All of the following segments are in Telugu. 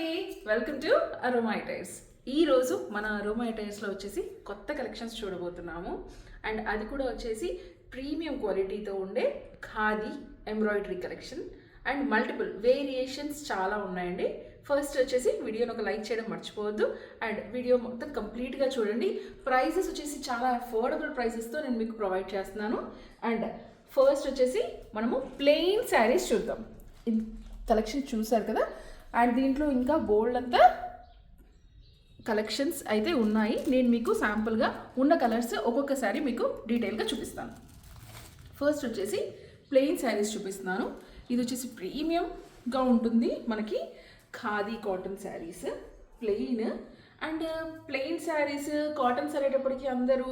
అండి, వెల్కమ్ టు అరోమాటైర్స్. ఈరోజు మన అరోమాటైర్స్లో వచ్చేసి కొత్త కలెక్షన్స్ చూడబోతున్నాము. అండ్ అది కూడా వచ్చేసి ప్రీమియం క్వాలిటీతో ఉండే khadi embroidery collection and multiple variations చాలా ఉన్నాయండి. ఫస్ట్ వచ్చేసి వీడియోని ఒక లైక్ చేయడం మర్చిపోవద్దు అండ్ వీడియో మొత్తం కంప్లీట్గా చూడండి. ప్రైజెస్ వచ్చేసి చాలా అఫోర్డబుల్ ప్రైజెస్తో నేను మీకు ప్రొవైడ్ చేస్తున్నాను. అండ్ ఫస్ట్ వచ్చేసి మనము ప్లెయిన్ శారీస్ చూద్దాం. కలెక్షన్ చూసారు కదా, అండ్ దీంట్లో ఇంకా బోల్డ్ అంతా కలెక్షన్స్ అయితే ఉన్నాయి. నేను మీకు శాంపుల్గా ఉన్న కలర్స్ ఒక్కొక్కసారి మీకు డీటెయిల్గా చూపిస్తాను. ఫస్ట్ వచ్చేసి ప్లెయిన్ శారీస్ చూపిస్తున్నాను. ఇది వచ్చేసి ప్రీమియంగా ఉంటుంది మనకి khadi cotton saris plain. And plain saris cotton సరేటప్పటికి అందరూ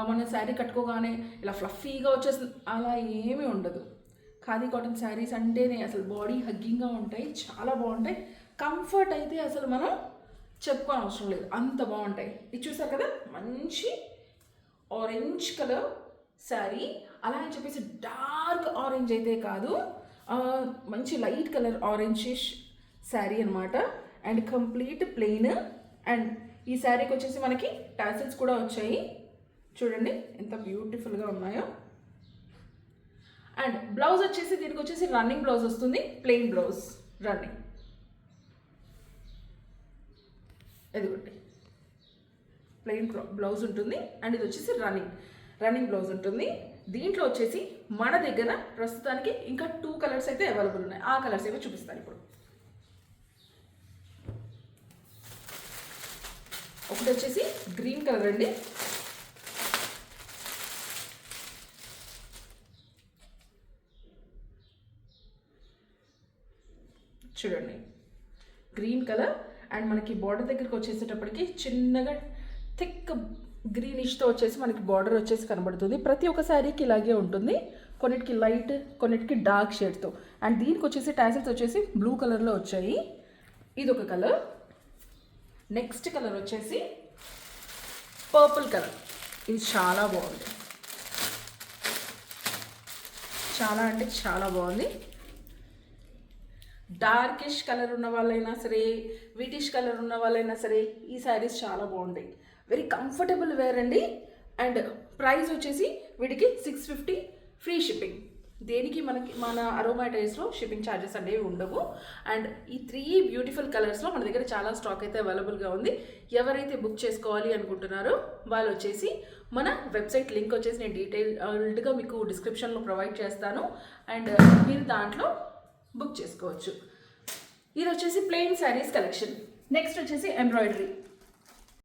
మన శారీ కట్టుకోగానే ఇలా ఫ్లఫీగా వచ్చేసి అలా ఏమీ ఉండదు. ఖాదీ కాటన్ శారీస్ అంటేనే అసలు బాడీ హగ్గింగ్గా ఉంటాయి, చాలా బాగుంటాయి. కంఫర్ట్ అయితే అసలు మనం చెప్పుకోని అవసరం లేదు, అంత బాగుంటాయి. ఇది చూసారు కదా, మంచి ఆరెంజ్ కలర్ శారీ. అలా అని చెప్పేసి డార్క్ ఆరెంజ్ అయితే కాదు, మంచి లైట్ కలర్ ఆరెంజిష్ శారీ అనమాట. And complete plain. అండ్ ఈ శారీకి వచ్చేసి మనకి టాసిల్స్ కూడా వచ్చాయి, చూడండి ఎంత బ్యూటిఫుల్గా ఉన్నాయో. అండ్ బ్లౌజ్ వచ్చేసి దీనికి వచ్చేసి రన్నింగ్ బ్లౌజ్ వస్తుంది, ప్లెయిన్ బ్లౌజ్ రన్నింగ్. ఎదుగుండి ప్లెయిన్ బ్లౌజ్ ఉంటుంది. అండ్ ఇది వచ్చేసి రన్నింగ్ బ్లౌజ్ ఉంటుంది. దీంట్లో వచ్చేసి మన దగ్గర ప్రస్తుతానికి ఇంకా 2 కలర్స్ అయితే అవైలబుల్ ఉన్నాయి. ఆ కలర్స్ ఏవో చూపిస్తాను ఇప్పుడు. ఒకటి వచ్చేసి గ్రీన్ కలర్ అండి, చూడండి గ్రీన్ కలర్. అండ్ మనకి బార్డర్ దగ్గరికి వచ్చేసేటప్పటికి చిన్నగా థిక్ గ్రీనిష్తో వచ్చేసి మనకి బార్డర్ వచ్చేసి కనబడుతుంది. ప్రతి ఒక్క శారీకి ఇలాగే ఉంటుంది, కొన్నిటికి లైట్ కొన్నిటికి డార్క్ షేడ్తో. అండ్ దీనికి వచ్చేసి టాసిల్స్ వచ్చేసి బ్లూ కలర్లో వచ్చాయి. ఇది ఒక కలర్. నెక్స్ట్ కలర్ వచ్చేసి పర్పుల్ కలర్. ఇది చాలా బాగుంది, చాలా అంటే చాలా బాగుంది. డార్కిష్ కలర్ ఉన్న వాళ్ళైనా సరే, వీటిష్ కలర్ ఉన్న వాళ్ళైనా సరే ఈ శారీస్ చాలా బాగుంటాయి. వెరీ కంఫర్టబుల్ వేర్ అండి. అండ్ ప్రైస్ వచ్చేసి వీటికి 650 ఫ్రీ షిప్పింగ్. దేనికి మన అరోమాటైర్స్లో షిప్పింగ్ ఛార్జెస్ అనేవి ఉండవు. అండ్ ఈ 3 బ్యూటిఫుల్ కలర్స్లో మన దగ్గర చాలా స్టాక్ అయితే అవైలబుల్గా ఉంది. ఎవరైతే బుక్ చేసుకోవాలి అనుకుంటున్నారో వాళ్ళు వచ్చేసి మన వెబ్సైట్ లింక్ వచ్చేసి నేను డీటెయిల్డ్గా మీకు డిస్క్రిప్షన్లో ప్రొవైడ్ చేస్తాను. అండ్ మీరు దాంట్లో బుక్ చేసుకోవచ్చు. ఇది వచ్చేసి ప్లెయిన్ శారీస్ కలెక్షన్. నెక్స్ట్ వచ్చేసి ఎంబ్రాయిడరీ.